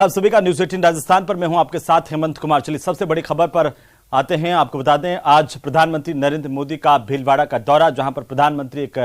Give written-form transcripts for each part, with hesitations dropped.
आप सभी का न्यूज़ 18 राजस्थान पर मैं हूं आपके साथ हेमंत कुमार। चलिए सबसे बड़ी खबर पर आते हैं। आपको बता दें आज प्रधानमंत्री नरेंद्र मोदी का भीलवाड़ा का दौरा, जहां पर प्रधानमंत्री एक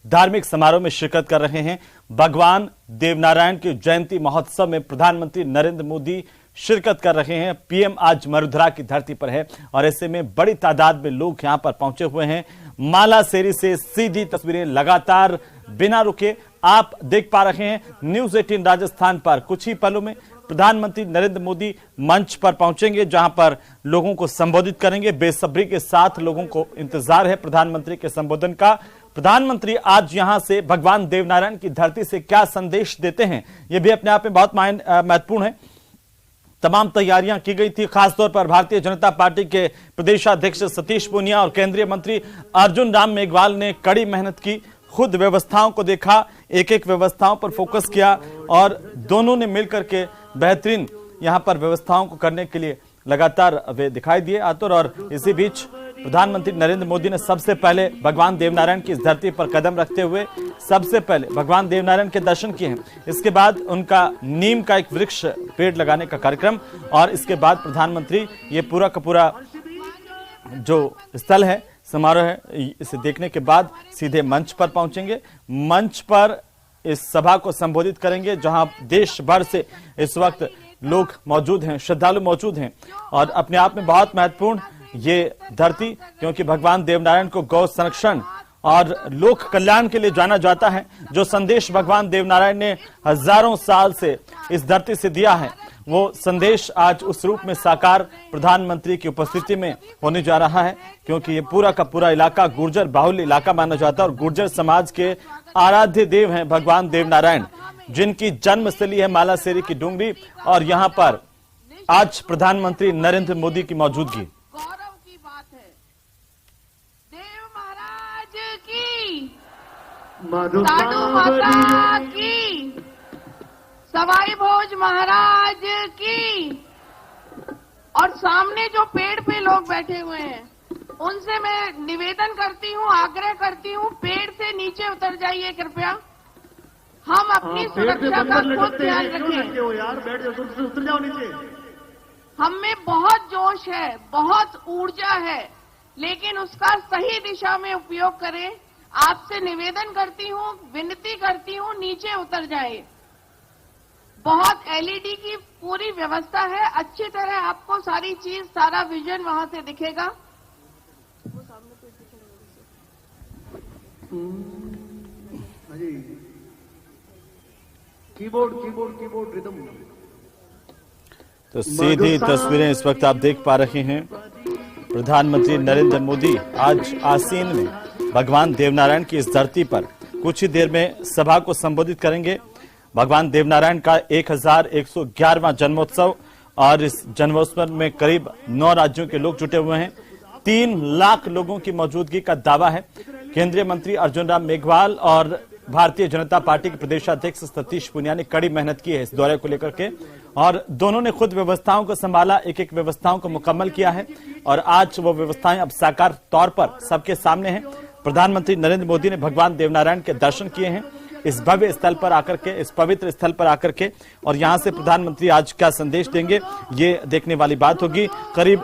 धार्मिक समारोह में शिरकत कर रहे हैं। भगवान देवनारायण के जयंती महोत्सव में प्रधानमंत्री नरेंद्र मोदी शिरकत कर रहे हैं। पीएम आज मरुधरा की धरती पर है और ऐसे में बड़ी तादाद में लोग यहां पर पहुंचे हुए हैं। मालासेरी से सीधी तस्वीरें लगातार बिना रुके आप देख पा रहे हैं न्यूज़ 18 राजस्थान पर। कुछ ही पलों में प्रधानमंत्री नरेंद्र मोदी मंच पर पहुंचेंगे, जहां पर लोगों को संबोधित करेंगे। बेसब्री के साथ लोगों को इंतजार है प्रधानमंत्री के संबोधन का। प्रधानमंत्री आज यहां से भगवान देवनारायण की धरती से क्या संदेश देते हैं, यह भी अपने आप में बहुत महत्वपूर्ण है। तमाम तैयारियां की गई थी, खासतौर पर भारतीय जनता पार्टी के प्रदेशाध्यक्ष सतीश पूनिया और केंद्रीय मंत्री अर्जुन राम मेघवाल ने कड़ी मेहनत की, खुद व्यवस्थाओं को देखा, एक एक व्यवस्थाओं पर फोकस किया और दोनों ने मिलकर के बेहतरीन यहां पर व्यवस्थाओं को करने के लिए लगातार वे दिखाई दिए आतुर। और इसी बीच प्रधानमंत्री नरेंद्र मोदी ने सबसे पहले भगवान देवनारायण की इस धरती पर कदम रखते हुए सबसे पहले भगवान देवनारायण के दर्शन किए हैं। इसके बाद उनका नीम का एक वृक्ष पेड़ लगाने का कार्यक्रम और इसके बाद प्रधानमंत्री ये पूरा का पूरा जो स्थल है, समारोह है, इसे देखने के बाद सीधे मंच पर पहुंचेंगे। मंच पर इस सभा को संबोधित करेंगे, जहां देश भर से इस वक्त लोग मौजूद हैं, श्रद्धालु मौजूद हैं और अपने आप में बहुत महत्वपूर्ण ये धरती, क्योंकि भगवान देवनारायण को गौ संरक्षण और लोक कल्याण के लिए जाना जाता है। जो संदेश भगवान देवनारायण ने हजारों साल से इस धरती से दिया है, वो संदेश आज उस रूप में साकार प्रधानमंत्री की उपस्थिति में होने जा रहा है, क्योंकि ये पूरा का पूरा इलाका गुर्जर बाहुल्य इलाका माना जाता है और गुर्जर समाज के आराध्य देव हैं भगवान देवनारायण, जिनकी जन्मस्थली है मालासेरी की डूंगरी। और यहाँ पर आज प्रधानमंत्री नरेंद्र मोदी की मौजूदगी। गौरव की बात है। देव महाराज की, साधु माता की, सवाई भोज महाराज की और सामने जो पेड़ पे लोग बैठे हुए हैं उनसे मैं निवेदन करती हूँ, आग्रह करती हूँ, पेड़ से नीचे उतर जाइए कृपया। हम अपनी सुरक्षा का खुद ध्यान रखें। यार बैठ जाओ, उतर जाओ नीचे। हम में बहुत जोश है, बहुत ऊर्जा है, लेकिन उसका सही दिशा में उपयोग करें। आपसे निवेदन करती हूँ, विनती करती हूँ, नीचे उतर जाए। बहुत एलईडी की पूरी व्यवस्था है, अच्छी तरह आपको सारी चीज, सारा विजन वहां से दिखेगा। Keyboard rhythm. तो सीधी तस्वीरें इस वक्त आप देख पा रहे हैं। प्रधानमंत्री नरेंद्र मोदी आज आसीन में भगवान देवनारायण की इस धरती पर कुछ ही देर में सभा को संबोधित करेंगे। भगवान देवनारायण का 1111वां जन्मोत्सव और इस जन्मोत्सव में करीब 9 राज्यों के लोग जुटे हुए हैं। 3 लाख लोगों की मौजूदगी का दावा है। केंद्रीय मंत्री अर्जुन राम मेघवाल और भारतीय जनता पार्टी के प्रदेशाध्यक्ष सतीश पूनिया ने कड़ी मेहनत की है इस दौरे को लेकर के और दोनों ने खुद व्यवस्थाओं को संभाला, एक एक व्यवस्थाओं को मुकम्मल किया है और आज वो व्यवस्थाएं अब साकार तौर पर सबके सामने हैं। प्रधानमंत्री नरेंद्र मोदी ने भगवान देवनारायण के दर्शन किए हैं इस भव्य स्थल पर आकर के, इस पवित्र स्थल पर आकर के, और यहां से प्रधानमंत्री आज क्या संदेश देंगे ये देखने वाली बात होगी। करीब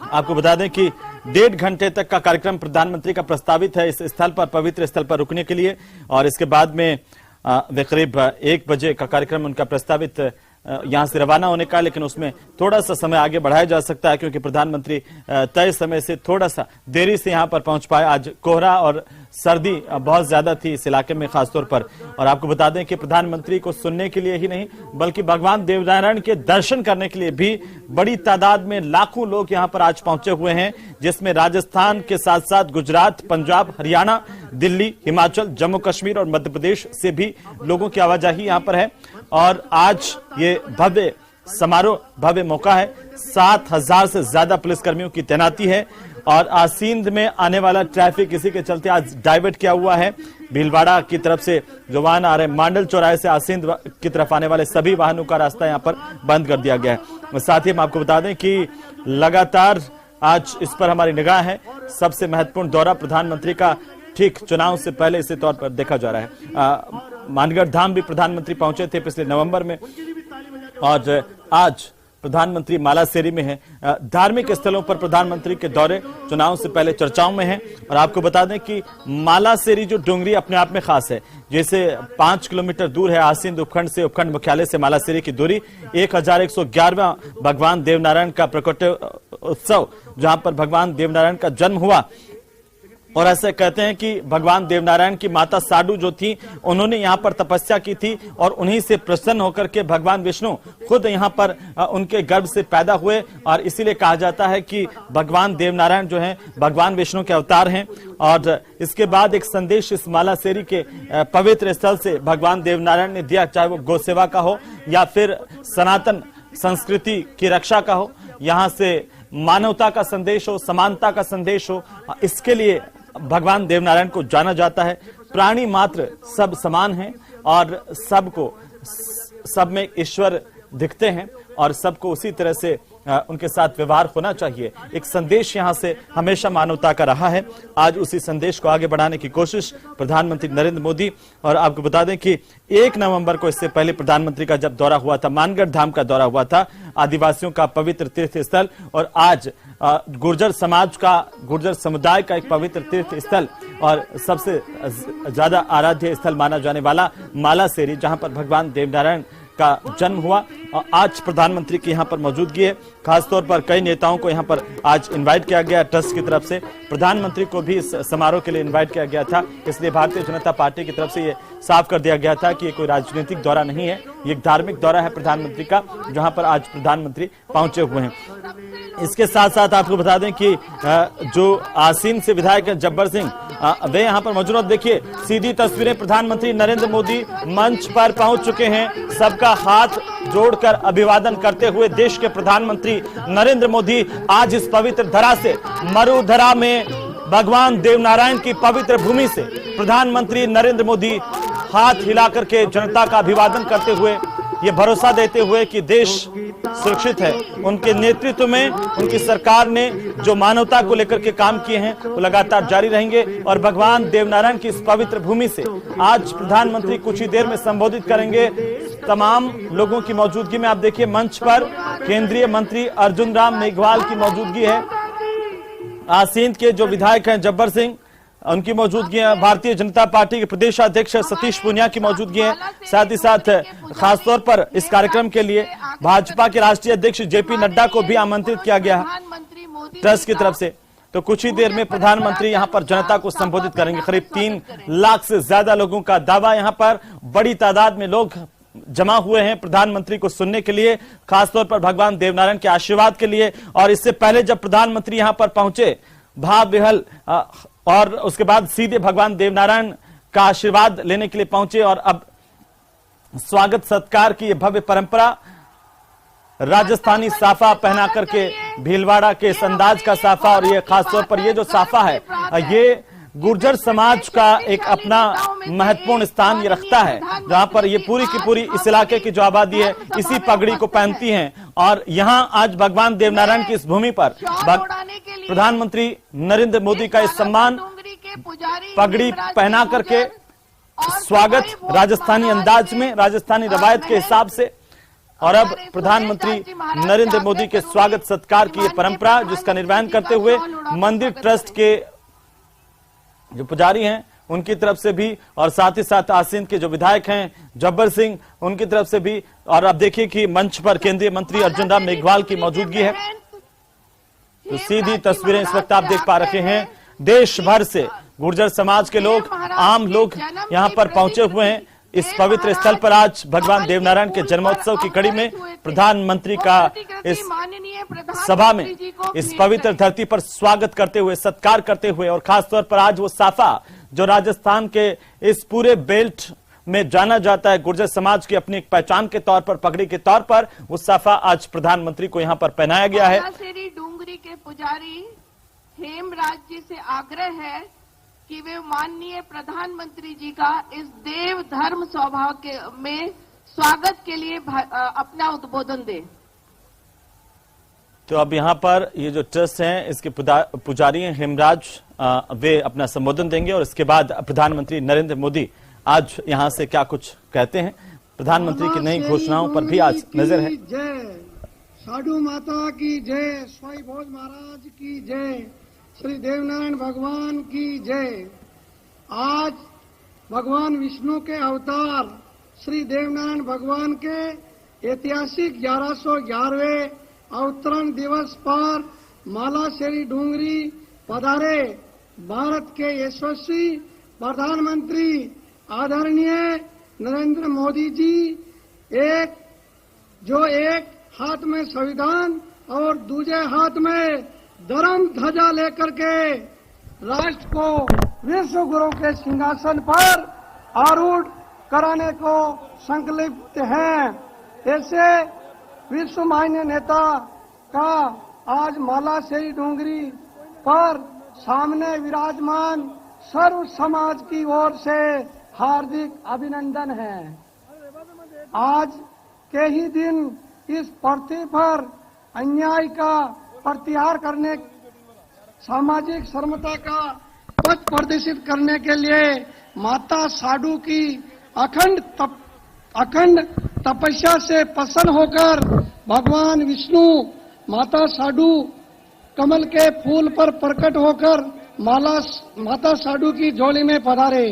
आपको बता दें कि 1.5 घंटे तक का कार्यक्रम प्रधानमंत्री का प्रस्तावित है इस स्थल पर, पवित्र स्थल पर रुकने के लिए और इसके बाद में वे करीब 1 बजे का कार्यक्रम उनका प्रस्तावित यहां से रवाना होने का, लेकिन उसमें थोड़ा सा समय आगे बढ़ाया जा सकता है क्योंकि प्रधानमंत्री तय समय से थोड़ा सा देरी से यहां पर पहुंच पाए। आज कोहरा और सर्दी बहुत ज्यादा थी इस इलाके में खासतौर पर। और आपको बता दें कि प्रधानमंत्री को सुनने के लिए ही नहीं बल्कि भगवान देवनारायण के दर्शन करने के लिए भी बड़ी तादाद में लाखों लोग यहां पर आज पहुंचे हुए हैं, जिसमें राजस्थान के साथ साथ गुजरात, पंजाब, हरियाणा, दिल्ली, हिमाचल, जम्मू कश्मीर और मध्य प्रदेश से भी लोगों की आवाजाही यहां पर है। और आज ये भव्य समारोह, भव्य मौका है। 7000 से ज्यादा पुलिसकर्मियों की तैनाती है और आसींद में आने वाला ट्रैफिक इसी के चलते आज डाइवर्ट किया हुआ है। भीलवाड़ा की तरफ से जो वाहन आ रहे हैं, मांडल चौराहे से आसींद की तरफ आने वाले सभी वाहनों का रास्ता यहां पर बंद कर दिया गया है। साथ ही हम आपको बता दें कि लगातार आज इस पर हमारी निगाह है। सबसे महत्वपूर्ण दौरा प्रधानमंत्री का ठीक चुनाव से पहले इसी तौर पर देखा जा रहा है। मानगढ़ धाम भी प्रधानमंत्री पहुंचे थे पिछले नवंबर में और आज प्रधानमंत्री मालासेरी में है। धार्मिक स्थलों पर प्रधानमंत्री के दौरे चुनाव से पहले चर्चाओं में हैं और आपको बता दें कि मालासेरी जो डोंगरी अपने आप में खास है। जैसे 5 किलोमीटर दूर है आसींद उपखंड से, उपखंड मुख्यालय से मालासेरी की दूरी। 1111वां भगवान देवनारायण का प्रकट उत्सव, जहां पर भगवान देवनारायण का जन्म हुआ। और ऐसे कहते हैं कि भगवान देवनारायण की माता साडू जो थी, उन्होंने यहाँ पर तपस्या की थी और उन्हीं से प्रसन्न होकर के भगवान विष्णु खुद यहाँ पर उनके गर्भ से पैदा हुए। और इसीलिए कहा जाता है कि भगवान देवनारायण जो हैं भगवान विष्णु के अवतार हैं। और इसके बाद एक संदेश इस मालासेरी के पवित्र स्थल से भगवान देवनारायण ने दिया, चाहे वो गौ सेवा का हो या फिर सनातन संस्कृति की रक्षा का हो, यहाँ से मानवता का संदेश हो, समानता का संदेश हो, इसके लिए भगवान देवनारायण को जाना जाता है। प्राणी मात्र सब समान हैं और सबको सब में ईश्वर दिखते हैं और सबको उसी तरह से उनके साथ व्यवहार होना चाहिए। एक संदेश यहां से हमेशा मानवता का रहा है। आज उसी संदेश को आगे बढ़ाने की कोशिश प्रधानमंत्री नरेंद्र मोदी। और आपको बता दें कि 1 नवंबर को, इससे पहले प्रधानमंत्री का जब दौरा हुआ था, मानगढ़ धाम का दौरा हुआ था, आदिवासियों का पवित्र तीर्थ स्थल, और आज गुर्जर समाज का, गुर्जर समुदाय का एक पवित्र तीर्थ स्थल और सबसे ज्यादा आराध्य स्थल माना जाने वाला मालासेरी, जहां पर भगवान देवनारायण का जन्म हुआ। और आज प्रधानमंत्री की यहां पर मौजूदगी है। खासतौर पर कई नेताओं को यहां पर आज इनवाइट किया गया ट्रस्ट की तरफ से। प्रधानमंत्री को भी इस समारोह के लिए इनवाइट किया गया था, इसलिए भारतीय जनता पार्टी की तरफ से ये साफ कर दिया गया था कि ये कोई राजनीतिक दौरा नहीं है, ये एक धार्मिक दौरा है प्रधानमंत्री का, जहां पर आज प्रधानमंत्री पहुंचे हुए हैं। इसके साथ साथ आपको बता दें कि जो आसीन से विधायक है जब्बर सिंह, वे यहाँ पर मौजूद। देखिए सीधी तस्वीरें, प्रधानमंत्री नरेंद्र मोदी मंच पर पहुंच चुके हैं। सबका हाथ जोड़कर अभिवादन करते हुए देश के प्रधानमंत्री नरेंद्र मोदी आज इस पवित्र धरा से, मरुधरा में भगवान देवनारायण की पवित्र भूमि से प्रधानमंत्री नरेंद्र मोदी हाथ हिलाकर के जनता का अभिवादन करते हुए ये भरोसा देते हुए कि देश सुरक्षित है। उनके नेतृत्व में उनकी सरकार ने जो मानवता को लेकर के काम किए हैं वो लगातार जारी रहेंगे। और भगवान देवनारायण की इस पवित्र भूमि से आज प्रधानमंत्री कुछ ही देर में संबोधित करेंगे। तमाम लोगों की मौजूदगी में आप देखिए मंच पर केंद्रीय मंत्री अर्जुन राम मेघवाल की मौजूदगी है, आसीन के जो विधायक हैं जब्बर सिंह उनकी मौजूदगी है, भारतीय जनता पार्टी के प्रदेश अध्यक्ष सतीश पूनिया की मौजूदगी है। साथ ही साथ खासतौर पर इस कार्यक्रम के लिए भाजपा के राष्ट्रीय अध्यक्ष जेपी नड्डा को भी आमंत्रित किया गया है ट्रस्ट की तरफ से। तो कुछ ही देर में प्रधानमंत्री यहां पर जनता को संबोधित करेंगे। करीब 3 लाख से ज्यादा लोगों का दावा, यहां पर बड़ी तादाद में लोग जमा हुए हैं प्रधानमंत्री को सुनने के लिए, खासतौर पर भगवान देवनारायण के आशीर्वाद के लिए। और इससे पहले जब प्रधानमंत्री यहां पर पहुंचे भाव विहल, और उसके बाद सीधे भगवान देवनारायण का आशीर्वाद लेने के लिए पहुंचे। और अब स्वागत सत्कार की यह भव्य परंपरा, राजस्थानी साफा पहना करके, भीलवाड़ा के इस अंदाज का साफा, और ये खासतौर पर ये जो साफा है ये गुर्जर समाज का एक अपना महत्वपूर्ण स्थान ये रखता है, जहां पर ये पूरी की पूरी इस इलाके की जो आबादी है इसी पगड़ी को पहनती हैं। और यहां आज भगवान देवनारायण की इस भूमि पर प्रधानमंत्री नरेंद्र मोदी का इस सम्मान पगड़ी पहना करके स्वागत राजस्थानी अंदाज में, राजस्थानी रवायत के हिसाब से। और अब प्रधानमंत्री नरेंद्र मोदी के स्वागत सत्कार की ये परंपरा जिसका निर्वहन करते हुए मंदिर ट्रस्ट के जो पुजारी हैं उनकी तरफ से भी, और साथ ही साथ आसीन के जो विधायक हैं जब्बर सिंह उनकी तरफ से भी। और अब देखिए कि मंच पर केंद्रीय मंत्री अर्जुन राम मेघवाल की मौजूदगी है। तो सीधी तस्वीरें इस वक्त आप देख पा रहे हैं। देश भर से गुर्जर समाज के लोग, आम लोग यहां पर पहुंचे हुए हैं इस पवित्र स्थल पर। आज भगवान देवनारायण के जन्मोत्सव की कड़ी में प्रधानमंत्री का इस सभा में, इस पवित्र धरती पर स्वागत करते हुए, सत्कार करते हुए, और खासतौर पर आज वो साफा जो राजस्थान के इस पूरे बेल्ट में जाना जाता है गुर्जर समाज की अपनी एक पहचान के तौर पर, पगड़ी के तौर पर, वो साफा आज प्रधानमंत्री को यहाँ पर पहनाया गया है। डूंगरी के पुजारी हेमराज जी से आग्रह है कि वे माननीय प्रधानमंत्री जी का इस देव धर्म स्वभाव के में स्वागत के लिए अपना उद्बोधन दे। तो अब यहाँ पर ये जो ट्रस्ट है इसके पुजारी हैं हेमराज, वे अपना संबोधन देंगे और इसके बाद प्रधानमंत्री नरेंद्र मोदी आज यहाँ से क्या कुछ कहते हैं प्रधानमंत्री की नई घोषणाओं पर भी आज नजर है। जय साधु माता की जय, स्वाई भोज महाराज की जय, श्री देवनारायण भगवान की जय। आज भगवान विष्णु के अवतार श्री देवनारायण भगवान के ऐतिहासिक 1111वें अवतरण दिवस पर मालाशेरी डूंगरी पधारे भारत के यशस्वी प्रधानमंत्री आदरणीय नरेंद्र मोदी जी एक हाथ में संविधान और दूसरे हाथ में धर्म ध्वजा लेकर के राष्ट्र को विश्व गुरु के सिंहासन पर आरूढ़ कराने को संकल्पित हैं। ऐसे विश्व मान्य नेता का आज मालाशेरी डूंगरी पर सामने विराजमान सर्व समाज की ओर से हार्दिक अभिनंदन है। आज के ही दिन इस पृथ्वी पर अन्याय का प्रतिहार करने, सामाजिक समता का पथ प्रदर्शित करने के लिए माता साधु की अखंड तपस्या से प्रसन्न होकर भगवान विष्णु माता साधु कमल के फूल पर प्रकट होकर माता साधु की झोली में पधारे।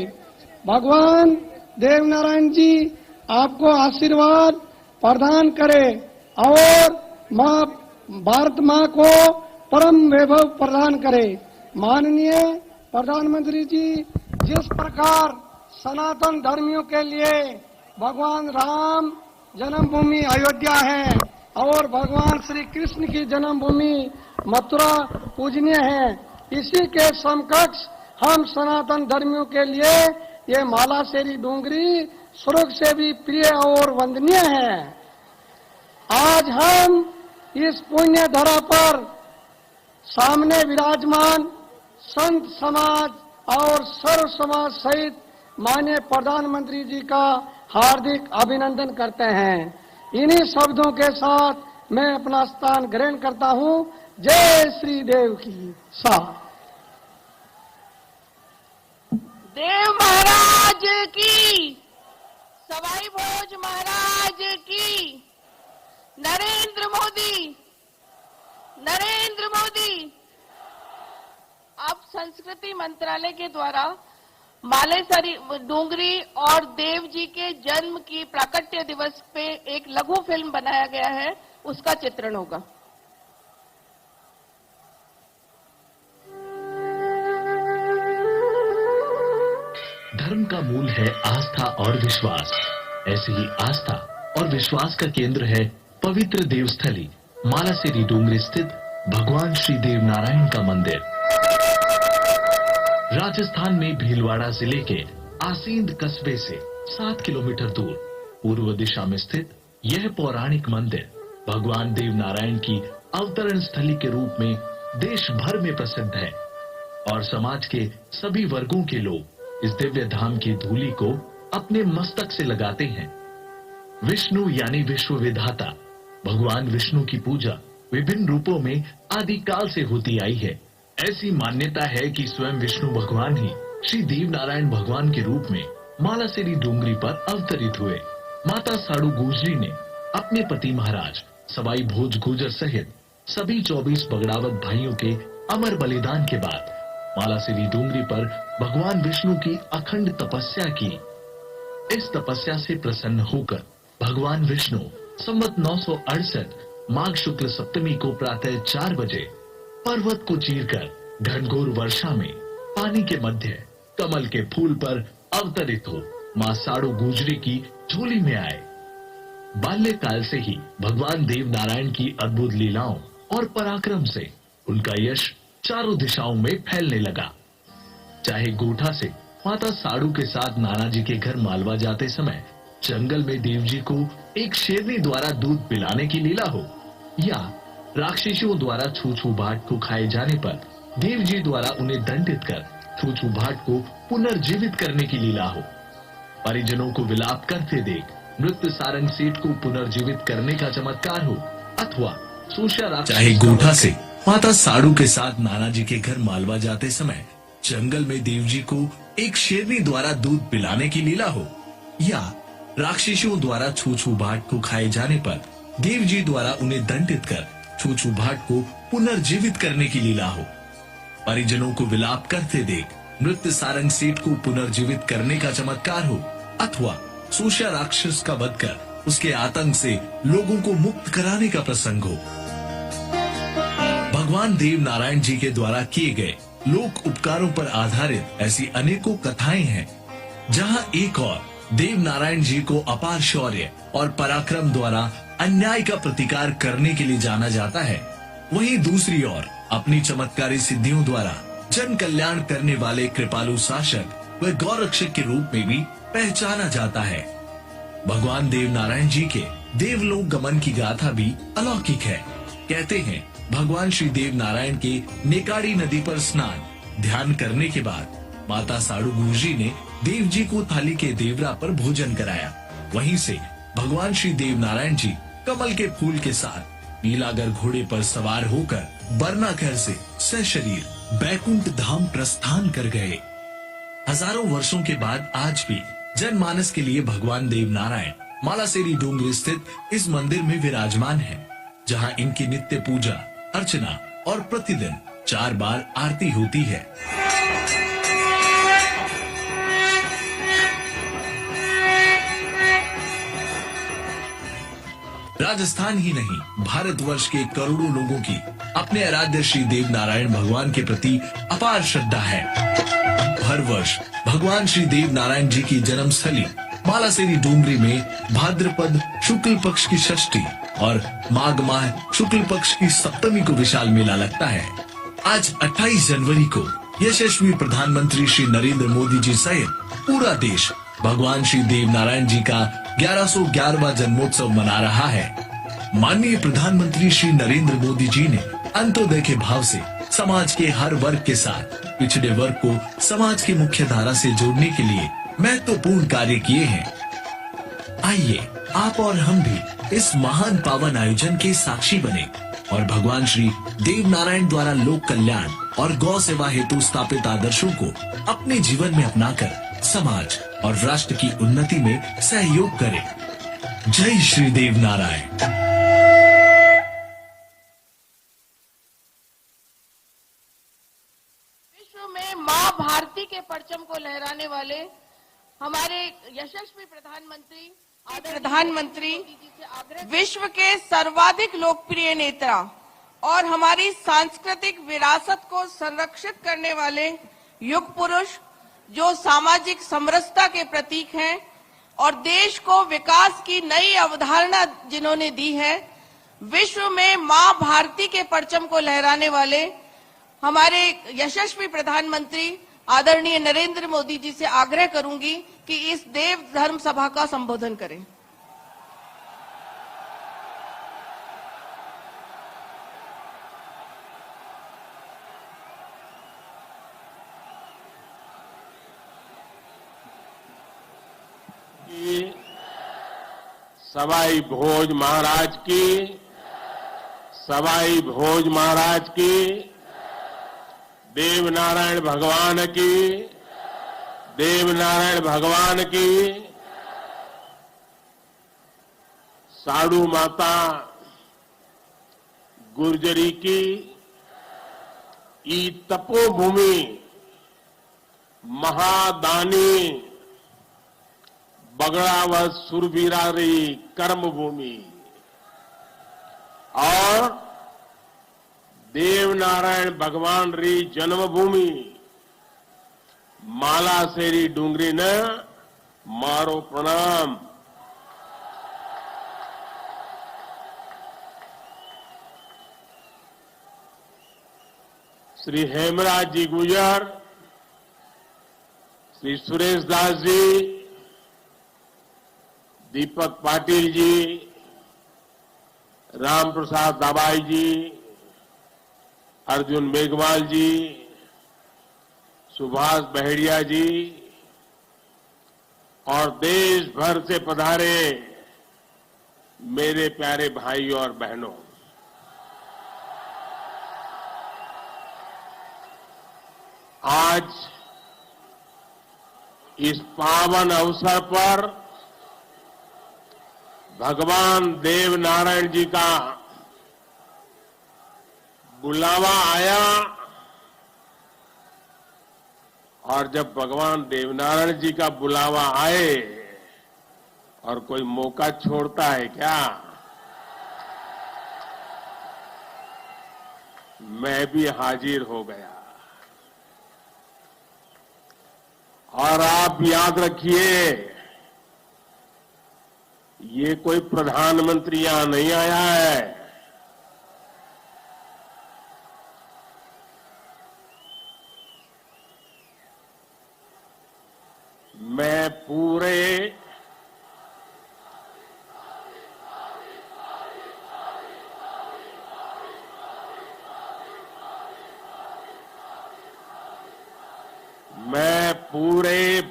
भगवान देवनारायण जी आपको आशीर्वाद प्रदान करे और मां भारत मां को परम वैभव प्रदान करे। माननीय प्रधानमंत्री जी, जिस प्रकार सनातन धर्मियों के लिए भगवान राम जन्मभूमि अयोध्या है और भगवान श्री कृष्ण की जन्मभूमि मथुरा पूजनीय है, इसी के समकक्ष हम सनातन धर्मियों के लिए ये मालाशेरी डूंगरी स्वर्ग से भी प्रिय और वंदनीय है। आज हम इस पुण्य धरा पर सामने विराजमान संत समाज और सर्व समाज सहित माननीय प्रधानमंत्री जी का हार्दिक अभिनंदन करते हैं। इन्हीं शब्दों के साथ मैं अपना स्थान ग्रहण करता हूं। जय श्री देव की साथ। देव महाराज की, सवाई भोज महाराज की, नरेंद्र मोदी। अब संस्कृति मंत्रालय के द्वारा मालाशेरी डूंगरी और देव जी के जन्म की प्राकट्य दिवस पे एक लघु फिल्म बनाया गया है, उसका चित्रण होगा। धर्म का मूल है आस्था और विश्वास। ऐसी ही आस्था और विश्वास का केंद्र है पवित्र देवस्थली मालाशेरी डूंगरी स्थित भगवान श्री देव नारायण का मंदिर। राजस्थान में भीलवाड़ा जिले के आसींद कस्बे से 7 किलोमीटर दूर पूर्व दिशा में स्थित यह पौराणिक मंदिर भगवान देव नारायण की अवतरण स्थली के रूप में देश भर में प्रसिद्ध है और समाज के सभी वर्गों के लोग इस दिव्य धाम की धूलि को अपने मस्तक से लगाते हैं। विष्णु यानी विश्व विधाता भगवान विष्णु की पूजा विभिन्न रूपों में आदिकाल से होती आई है। ऐसी मान्यता है कि स्वयं विष्णु भगवान ही श्री देव नारायण भगवान के रूप में मालाशेरी डूंगरी पर अवतरित हुए। माता साधु गुजरी ने अपने पति महाराज सवाई भोज गुजर सहित सभी 24 बगड़ावत भाइयों के अमर बलिदान के बाद मालाशेरी डूंगरी पर भगवान विष्णु की अखंड तपस्या की। इस तपस्या से प्रसन्न होकर भगवान विष्णु संवत 968 माघ शुक्ल सप्तमी को प्रातः 4 बजे पर्वत को चीरकर घनघोर वर्षा में पानी के मध्य कमल के फूल पर अवतरित हो मां साधु गुजरी की झोली में आए। बाल्यकाल से ही भगवान देव नारायण की अद्भुत लीलाओं और पराक्रम से उनका यश चारों दिशाओं में फैलने लगा। चाहे गोठा से माता साधु के साथ नाना जी के घर मालवा जाते समय जंगल में देव जी को एक शेरनी द्वारा दूध पिलाने की लीला हो, या राक्षसियों द्वारा छू भाट को खाए जाने पर देव जी द्वारा उन्हें दंडित कर छू भाट को पुनर्जीवित करने की लीला हो, परिजनों को विलाप करते देख मृत सारंग सेठ को पुनर्जीवित करने का चमत्कार हो, अथवा चाहे गोठा से माता साधु के साथ नाना जी के घर मालवा जाते समय जंगल में देव जी को एक शेरनी द्वारा दूध पिलाने की लीला हो, या राक्षसों द्वारा छूछू भाट को खाए जाने पर देव जी द्वारा उन्हें दंडित कर छूछू भाट को पुनर्जीवित करने की लीला हो। परिजनों को विलाप करते देख मृत सारंग सेठ को पुनर्जीवित करने का चमत्कार हो, अथवा सूषा राक्षस का वध कर उसके आतंक से लोगों को मुक्त कराने का प्रसंग हो। भगवान देव नारायण जी के द्वारा किए गए लोक उपकारों पर आधारित ऐसी अनेकों कथाएं हैं, जहां एक और देव नारायण जी को अपार शौर्य और पराक्रम द्वारा अन्याय का प्रतिकार करने के लिए जाना जाता है, वहीं दूसरी ओर अपनी चमत्कारी सिद्धियों द्वारा जन कल्याण करने वाले कृपालु शासक व गौरक्षक के रूप में भी पहचाना जाता है। भगवान देव नारायण जी के देवलोक गमन की गाथा भी अलौकिक है। कहते हैं भगवान श्री देव नारायण के नेकाड़ी नदी पर स्नान ध्यान करने के बाद माता साडू गुरुजी ने देव जी को थाली के देवरा पर भोजन कराया। वहीं से भगवान श्री देव नारायण जी कमल के फूल के साथ नीलागर घोड़े पर सवार होकर बरनाघर से सशरीर बैकुंठ धाम प्रस्थान कर गए। हजारों वर्षों के बाद आज भी जनमानस के लिए भगवान देव नारायण मालासेरी डोंगरी स्थित इस मंदिर में विराजमान है, जहां इनकी नित्य पूजा अर्चना और प्रतिदिन 4 बार आरती होती है। राजस्थान ही नहीं, भारतवर्ष के करोड़ों लोगों की अपने आराध्य श्री देव नारायण भगवान के प्रति अपार श्रद्धा है। हर वर्ष भगवान श्री देव नारायण जी की जन्मस्थली मालासेरी डोंगरी में भाद्रपद शुक्ल पक्ष की षष्ठी और माघ माह शुक्ल पक्ष की सप्तमी को विशाल मेला लगता है। आज 28 जनवरी को यशस्वी प्रधानमंत्री श्री नरेंद्र मोदी जी सहित पूरा देश भगवान श्री देव नारायण जी का 1111वां जन्मोत्सव मना रहा है। माननीय प्रधानमंत्री श्री नरेंद्र मोदी जी ने अंत्योदय के भाव से समाज के हर वर्ग के साथ पिछड़े वर्ग को समाज की मुख्य धारा से जोड़ने के लिए महत्वपूर्ण कार्य किए हैं। आइए आप और हम भी इस महान पावन आयोजन के साक्षी बने और भगवान श्री देव नारायण द्वारा लोक कल्याण और गौ सेवा हेतु स्थापित आदर्शों को अपने जीवन में अपनाकर समाज और राष्ट्र की उन्नति में सहयोग करें। जय श्री देव नारायण। विश्व में मां भारती के परचम को लहराने वाले हमारे यशस्वी प्रधानमंत्री विश्व के सर्वाधिक लोकप्रिय नेता और हमारी सांस्कृतिक विरासत को संरक्षित करने वाले युग पुरुष, जो सामाजिक समरसता के प्रतीक हैं और देश को विकास की नई अवधारणा जिन्होंने दी है, विश्व में मां भारती के परचम को लहराने वाले हमारे यशस्वी प्रधानमंत्री आदरणीय नरेंद्र मोदी जी से आग्रह करूंगी कि इस देव धर्म सभा का संबोधन करें। सवाई भोज महाराज की, सवाई भोज महाराज की, देव नारायण भगवान की, देव नारायण भगवान की। साडू माता गुर्जरी की ई तपोभूमि महादानी बगड़ावत सुरबीरारी कर्मभूमि और देव नारायण भगवान री जन्मभूमि मालासेरी डूंगरी ने मारो प्रणाम। श्री हेमराज जी गुजर, श्री सुरेश दास जी, दीपक पाटिल जी, राम प्रसाद दाबाई जी, अर्जुन मेघवाल जी, सुभाष बहेड़िया जी और देश भर से पधारे मेरे प्यारे भाइयों और बहनों, आज इस पावन अवसर पर भगवान देव नारायण जी का बुलावा आया और जब भगवान देवनारायण जी का बुलावा आए और कोई मौका छोड़ता है क्या? मैं भी हाजिर हो गया। और आप याद रखिए, ये कोई प्रधानमंत्री यहां नहीं आया है। मैं पूरे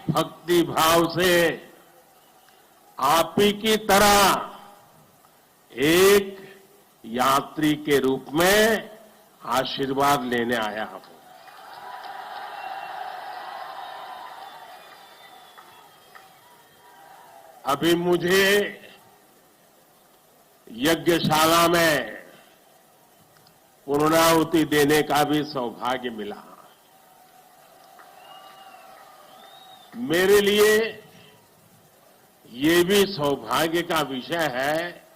भक्ति भाव से आप ही की तरह एक यात्री के रूप में आशीर्वाद लेने आया हूं। अभी मुझे यज्ञशाला में पूर्णाहुति देने का भी सौभाग्य मिला। मेरे लिए ये भी सौभाग्य का विषय है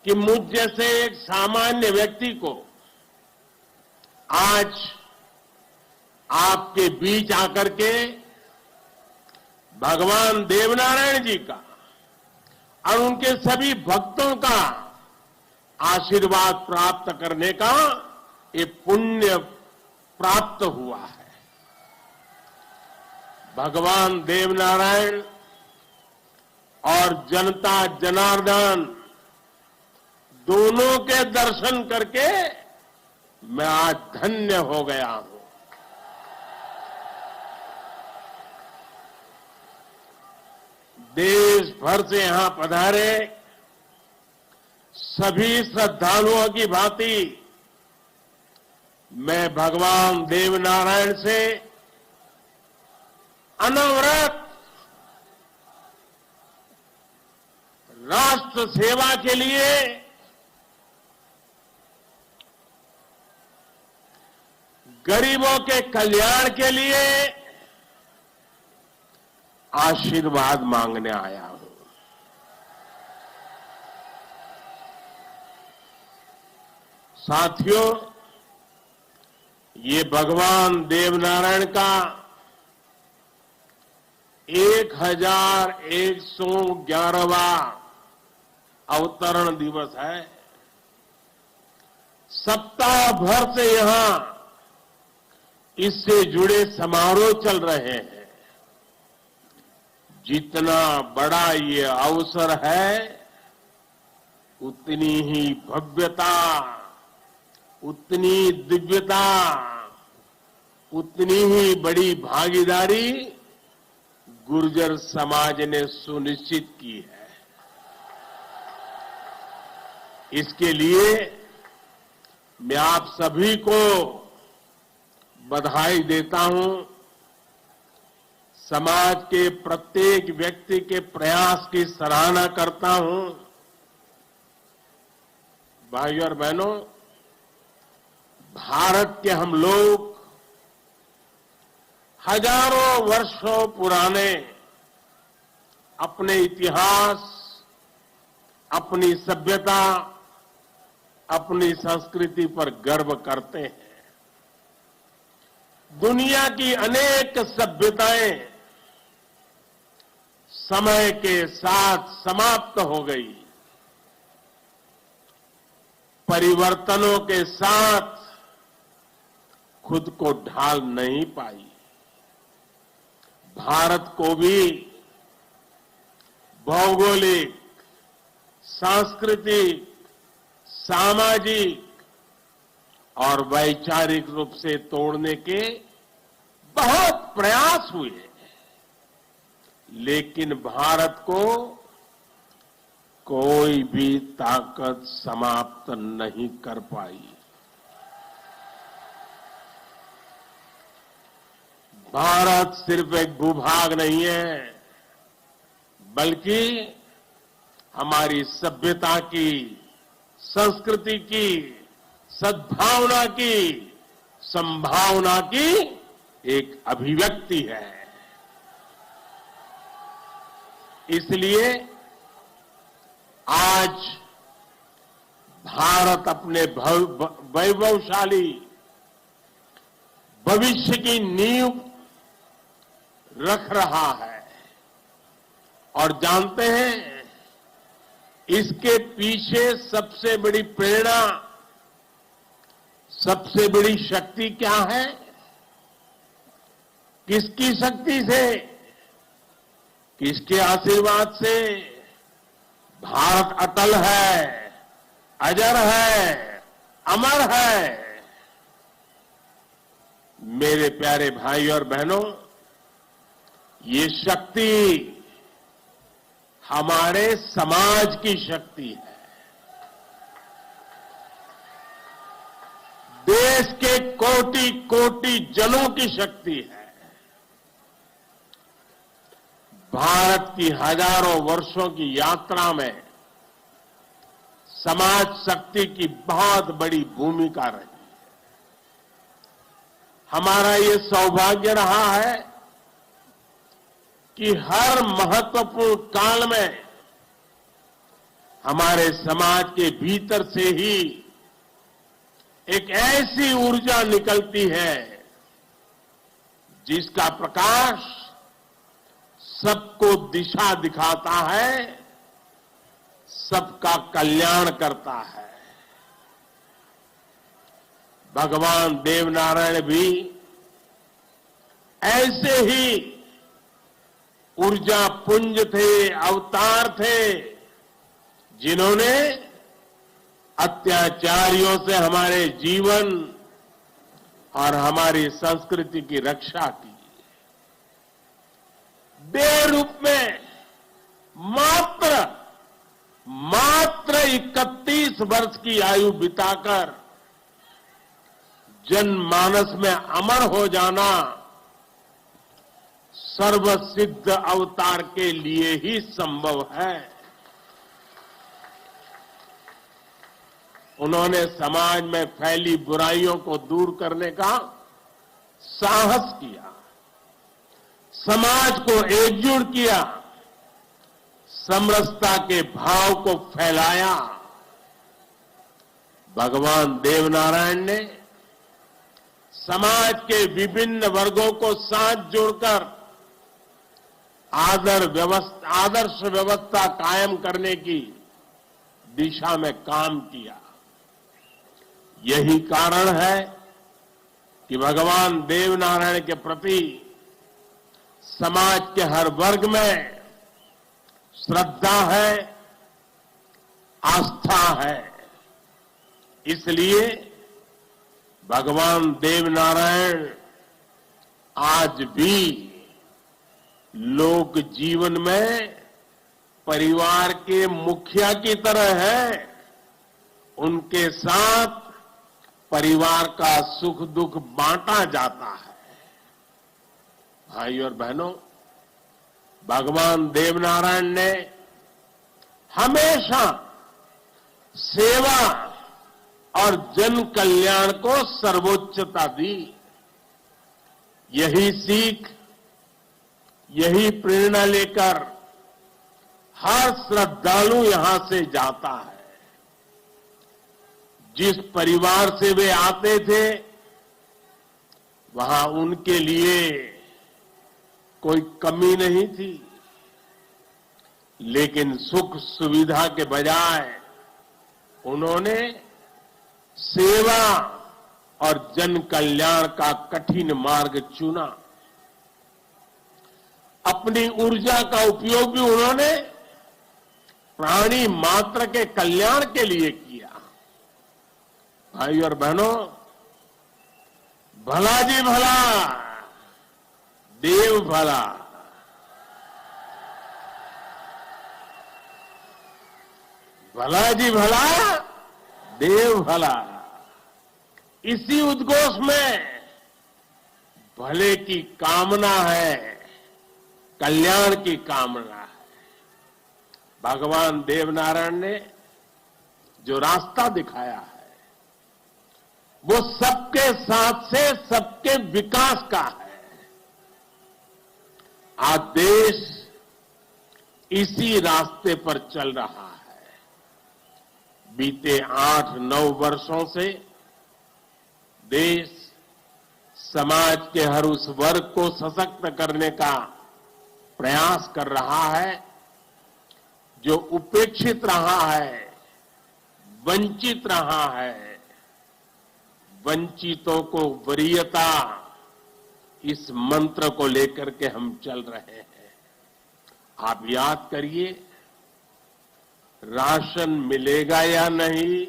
कि मुझ जैसे एक सामान्य व्यक्ति को आज आपके बीच आकर के भगवान देवनारायण जी का और उनके सभी भक्तों का आशीर्वाद प्राप्त करने का ये पुण्य प्राप्त हुआ है। भगवान देवनारायण और जनता जनार्दन दोनों के दर्शन करके मैं आज धन्य हो गया हूं। देश भर से यहां पधारे सभी श्रद्धालुओं की भांति मैं भगवान देवनारायण से अनवरत राष्ट्र सेवा के लिए गरीबों के कल्याण के लिए आशीर्वाद मांगने आया हूं। साथियों, ये भगवान देवनारायण का 1111वां अवतरण दिवस है। सप्ताह भर से यहां इससे जुड़े समारोह चल रहे हैं। जितना बड़ा ये अवसर है, उतनी ही भव्यता, उतनी दिव्यता, उतनी ही बड़ी भागीदारी गुर्जर समाज ने सुनिश्चित की है। इसके लिए मैं आप सभी को बधाई देता हूं। समाज के प्रत्येक व्यक्ति के प्रयास की सराहना करता हूं। भाइयों और बहनों, भारत के हम लोग हजारों वर्षों पुराने अपने इतिहास, अपनी सभ्यता, अपनी संस्कृति पर गर्व करते हैं। दुनिया की अनेक सभ्यताएं समय के साथ समाप्त हो गई। परिवर्तनों के साथ खुद को ढाल नहीं पाई। भारत को भी भौगोलिक, सांस्कृतिक, सामाजिक और वैचारिक रूप से तोड़ने के बहुत प्रयास हुए, लेकिन भारत को कोई भी ताकत समाप्त नहीं कर पाई। भारत सिर्फ एक भूभाग नहीं है, बल्कि हमारी सभ्यता की, संस्कृति की, सद्भावना की, संभावना की एक अभिव्यक्ति है। इसलिए आज भारत अपने वैभवशाली भविष्य की नींव रख रहा है और जानते हैं इसके पीछे सबसे बड़ी प्रेरणा, सबसे बड़ी शक्ति क्या है? किसकी शक्ति से, किसके आशीर्वाद से? भारत अटल है, अजर है, अमर है। मेरे प्यारे भाई और बहनों, ये शक्ति हमारे समाज की शक्ति है। देश के कोटि कोटि जनों की शक्ति है। भारत की हजारों वर्षों की यात्रा में समाज शक्ति की बहुत बड़ी भूमिका रही। हमारा ये सौभाग्य रहा है कि हर महत्वपूर्ण काल में हमारे समाज के भीतर से ही एक ऐसी ऊर्जा निकलती है जिसका प्रकाश सबको दिशा दिखाता है, सबका कल्याण करता है। भगवान देवनारायण भी ऐसे ही ऊर्जा पुंज थे, अवतार थे, जिन्होंने अत्याचारियों से हमारे जीवन और हमारी संस्कृति की रक्षा की। देव रूप में मात्र 31 वर्ष की आयु बिताकर जनमानस में अमर हो जाना सर्वसिद्ध अवतार के लिए ही संभव है। उन्होंने समाज में फैली बुराइयों को दूर करने का साहस किया, समाज को एकजुट किया, समरसता के भाव को फैलाया। भगवान देवनारायण ने समाज के विभिन्न वर्गों को साथ जोड़कर आदर्श व्यवस्था कायम करने की दिशा में काम किया। यही कारण है कि भगवान देवनारायण के प्रति समाज के हर वर्ग में श्रद्धा है, आस्था है। इसलिए भगवान देवनारायण आज भी लोक जीवन में परिवार के मुखिया की तरह है। उनके साथ परिवार का सुख दुख बांटा जाता है। भाई और बहनों, भगवान देवनारायण ने हमेशा सेवा और जन कल्याण को सर्वोच्चता दी। यही सीख, यही प्रेरणा लेकर हर श्रद्धालु यहां से जाता है। जिस परिवार से वे आते थे, वहां उनके लिए कोई कमी नहीं थी, लेकिन सुख सुविधा के बजाय उन्होंने सेवा और जन कल्याण का कठिन मार्ग चुना। अपनी ऊर्जा का उपयोग भी उन्होंने प्राणी मात्र के कल्याण के लिए किया। भाई और बहनों, भला जी भला, देव भला। भला जी भला, देव भला। इसी उद्घोष में भले की कामना है, कल्याण की कामना है। भगवान देवनारायण ने जो रास्ता दिखाया है वो सबके साथ से सबके विकास का है। आज देश इसी रास्ते पर चल रहा है। बीते 8-9 वर्षों से देश समाज के हर उस वर्ग को सशक्त करने का प्रयास कर रहा है जो उपेक्षित रहा है, वंचित रहा है। वंचितों को वरीयता, इस मंत्र को लेकर के हम चल रहे हैं। आप याद करिए, राशन मिलेगा या नहीं,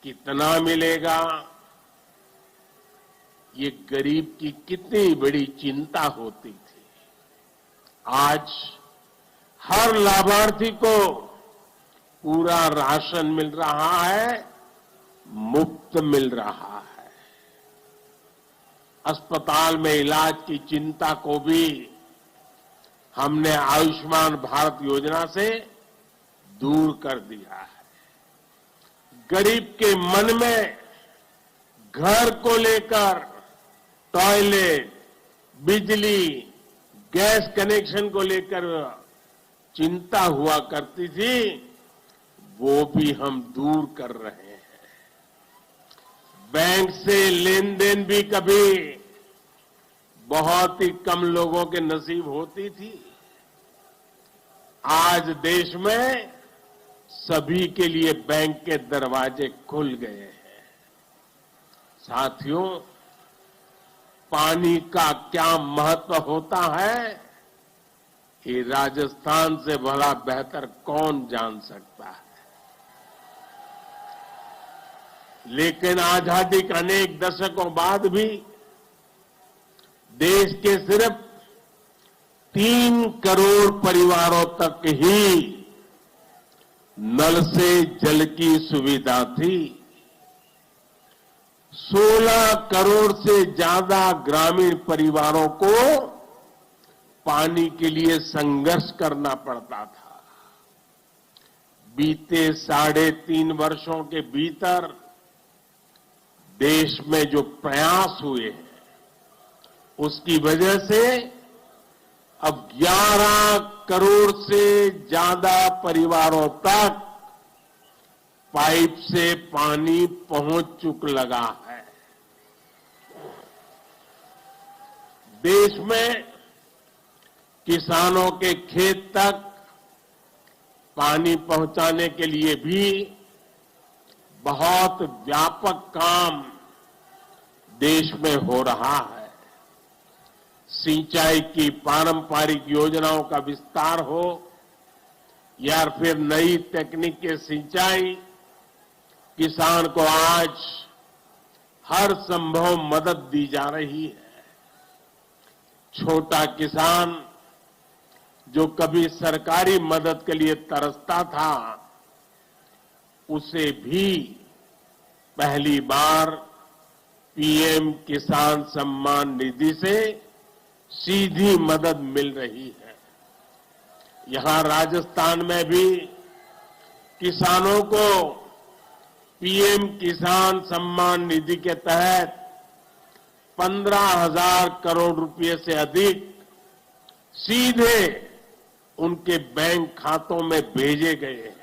कितना मिलेगा, ये गरीब की कितनी बड़ी चिंता होती थी। आज हर लाभार्थी को पूरा राशन मिल रहा है, मुफ्त मिल रहा है। अस्पताल में इलाज की चिंता को भी हमने आयुष्मान भारत योजना से दूर कर दिया है। गरीब के मन में घर को लेकर टॉयलेट, बिजली, गैस कनेक्शन को लेकर चिंता हुआ करती थी, वो भी हम दूर कर रहे हैं। बैंक से लेन देन भी कभी बहुत ही कम लोगों के नसीब होती थी। आज देश में सभी के लिए बैंक के दरवाजे खुल गए हैं। साथियों, पानी का क्या महत्व होता है, ये राजस्थान से भला बेहतर कौन जान सकता है। लेकिन आजादी के अनेक दशकों बाद भी देश के सिर्फ 3 करोड़ परिवारों तक ही नल से जल की सुविधा थी। 16 करोड़ से ज्यादा ग्रामीण परिवारों को पानी के लिए संघर्ष करना पड़ता था। बीते 3.5 वर्षों के भीतर देश में जो प्रयास हुए हैं, उसकी वजह से अब 11 करोड़ से ज्यादा परिवारों तक पाइप से पानी पहुंच चुक लगा है। देश में किसानों के खेत तक पानी पहुंचाने के लिए भी बहुत व्यापक काम देश में हो रहा है। सिंचाई की पारंपरिक योजनाओं का विस्तार हो या फिर नई तकनीक के सिंचाई, किसान को आज हर संभव मदद दी जा रही है। छोटा किसान जो कभी सरकारी मदद के लिए तरसता था, उसे भी पहली बार पीएम किसान सम्मान निधि से सीधी मदद मिल रही है। यहां राजस्थान में भी किसानों को पीएम किसान सम्मान निधि के तहत 15,000 करोड़ रुपए से अधिक सीधे उनके बैंक खातों में भेजे गए हैं।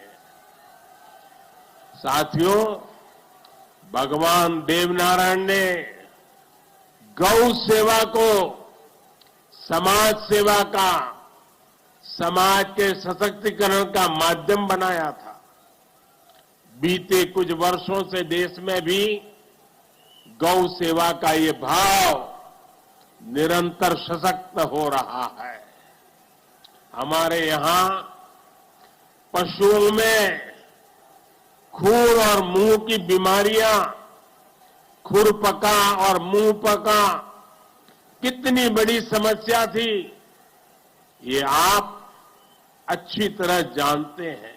साथियों, भगवान देवनारायण ने गौ सेवा को समाज सेवा का, समाज के सशक्तिकरण का माध्यम बनाया था। बीते कुछ वर्षों से देश में भी गौ सेवा का ये भाव निरंतर सशक्त हो रहा है। हमारे यहां पशुओं में खुर और मुंह की बीमारियां, खुरपका और मुंह पका कितनी बड़ी समस्या थी, ये आप अच्छी तरह जानते हैं।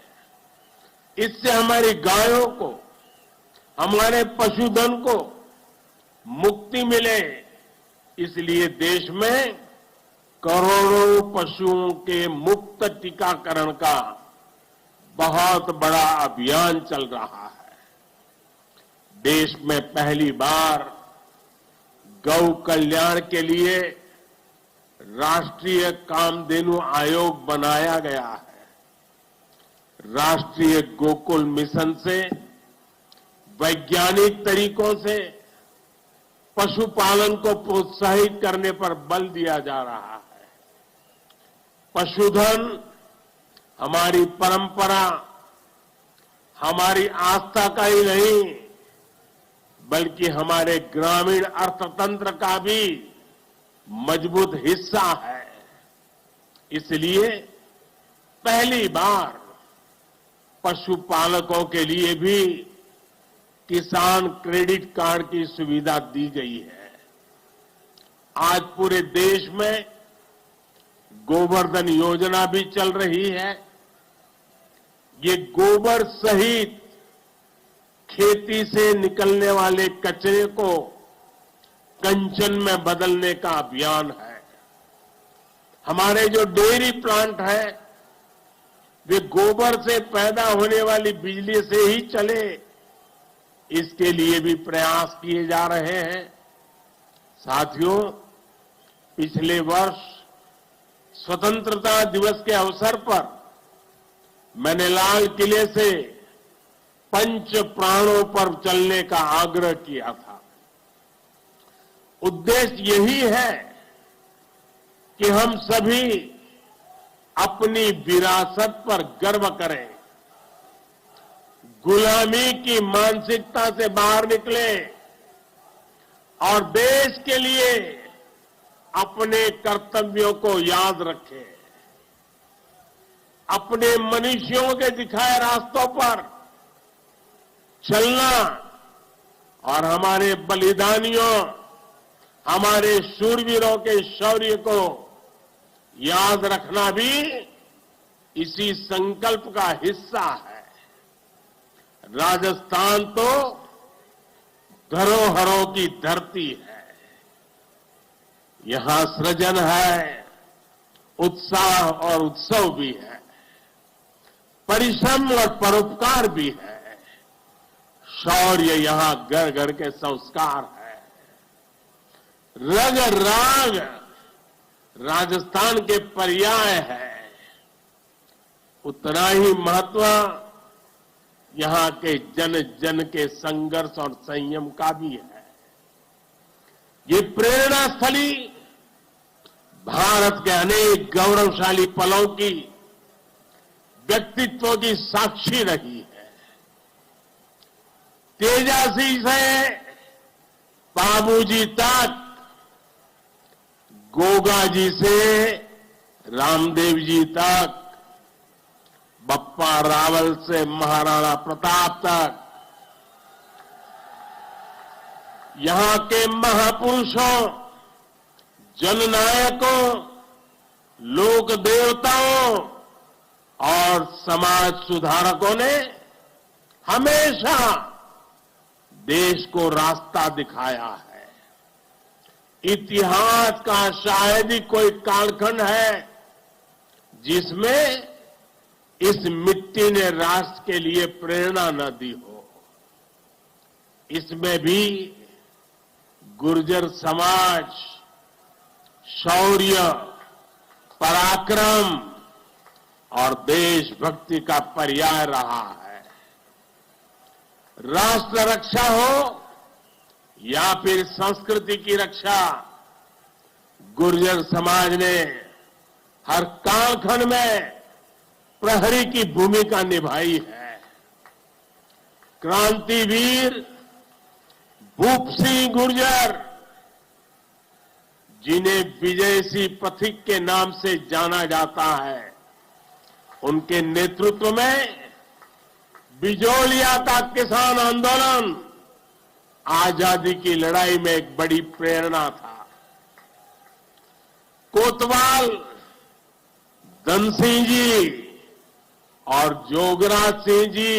इससे हमारी गायों को, हमारे पशुधन को मुक्ति मिले, इसलिए देश में करोड़ों पशुओं के मुफ्त टीकाकरण का बहुत बड़ा अभियान चल रहा है। देश में पहली बार गौ कल्याण के लिए राष्ट्रीय कामधेनु आयोग बनाया गया है। राष्ट्रीय गोकुल मिशन से वैज्ञानिक तरीकों से पशुपालन को प्रोत्साहित करने पर बल दिया जा रहा है। पशुधन हमारी परंपरा, हमारी आस्था का ही नहीं, बल्कि हमारे ग्रामीण अर्थतंत्र का भी मजबूत हिस्सा है। इसलिए पहली बार पशुपालकों के लिए भी किसान क्रेडिट कार्ड की सुविधा दी गई है। आज पूरे देश में गोवर्धन योजना भी चल रही है। ये गोबर सहित खेती से निकलने वाले कचरे को कंचन में बदलने का अभियान है। हमारे जो डेयरी प्लांट है वे गोबर से पैदा होने वाली बिजली से ही चले, इसके लिए भी प्रयास किए जा रहे हैं। साथियों, पिछले वर्ष स्वतंत्रता दिवस के अवसर पर मैंने लाल किले से पंच प्राणों पर चलने का आग्रह किया था। उद्देश्य यही है कि हम सभी अपनी विरासत पर गर्व करें, गुलामी की मानसिकता से बाहर निकले और देश के लिए अपने कर्तव्यों को याद रखें। अपने मनुष्यों के दिखाए रास्तों पर चलना और हमारे बलिदानियों, हमारे शूरवीरों के शौर्य को याद रखना भी इसी संकल्प का हिस्सा है। राजस्थान तो धरोहरों की धरती है। यहां सृजन है, उत्साह और उत्सव भी है, परिश्रम और परोपकार भी है। शौर्य यहां घर घर के संस्कार है। रग राग राजस्थान के पर्याय है। उतना ही महत्व यहां के जन जन के संघर्ष और संयम का भी है। ये प्रेरणा स्थली भारत के अनेक गौरवशाली पलों की, व्यक्तित्व की साक्षी रही है। तेजासी से बाबूजी तक, गोगा जी से रामदेव जी तक, बप्पा रावल से महाराणा प्रताप तक, यहां के महापुरुषों, जननायकों, लोक देवताओं और समाज सुधारकों ने हमेशा देश को रास्ता दिखाया है। इतिहास का शायद ही कोई कालखंड है जिसमें इस मिट्टी ने राष्ट्र के लिए प्रेरणा न दी हो। इसमें भी गुर्जर समाज शौर्य, पराक्रम और देशभक्ति का पर्याय रहा है। राष्ट्र रक्षा हो या फिर संस्कृति की रक्षा, गुर्जर समाज ने हर कालखंड में प्रहरी की भूमिका निभाई है। क्रांतिवीर भूप सिंह गुर्जर, जिन्हें विजय सिंह पथिक के नाम से जाना जाता है, उनके नेतृत्व में बिजोलिया का किसान आंदोलन आजादी की लड़ाई में एक बड़ी प्रेरणा था। कोतवाल धन सिंह जी और जोगराज सिंह जी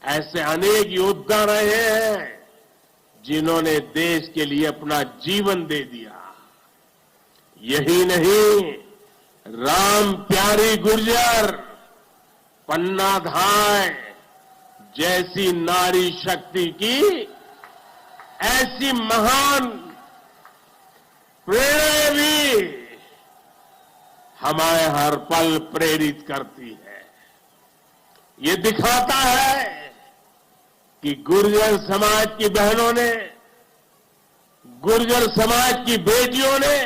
ऐसे अनेक योद्धा रहे हैं जिन्होंने देश के लिए अपना जीवन दे दिया। यही नहीं, राम प्यारी गुर्जर, पन्ना धाय जैसी नारी शक्ति की ऐसी महान प्रेरणा भी हमें हर पल प्रेरित करती है। ये दिखाता है कि गुर्जर समाज की बहनों ने, गुर्जर समाज की बेटियों ने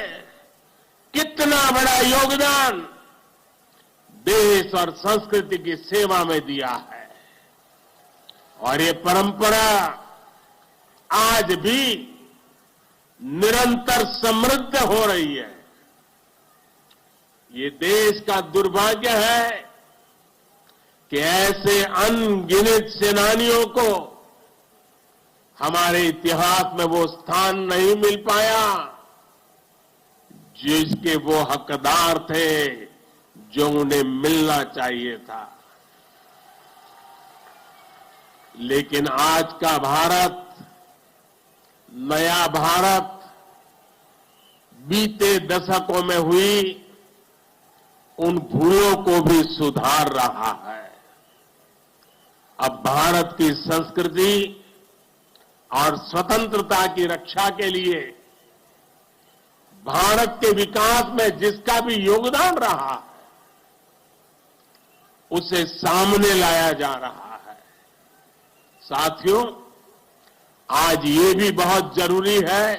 कितना बड़ा योगदान देश और संस्कृति की सेवा में दिया है। और ये परंपरा आज भी निरंतर समृद्ध हो रही है। ये देश का दुर्भाग्य है कि ऐसे अनगिनत सेनानियों को हमारे इतिहास में वो स्थान नहीं मिल पाया जिसके वो हकदार थे, जो उन्हें मिलना चाहिए था। लेकिन आज का भारत, नया भारत, बीते दशकों में हुई उन भूलों को भी सुधार रहा है। अब भारत की संस्कृति और स्वतंत्रता की रक्षा के लिए भारत के विकास में जिसका भी योगदान रहा है, उसे सामने लाया जा रहा है। साथियों, आज ये भी बहुत जरूरी है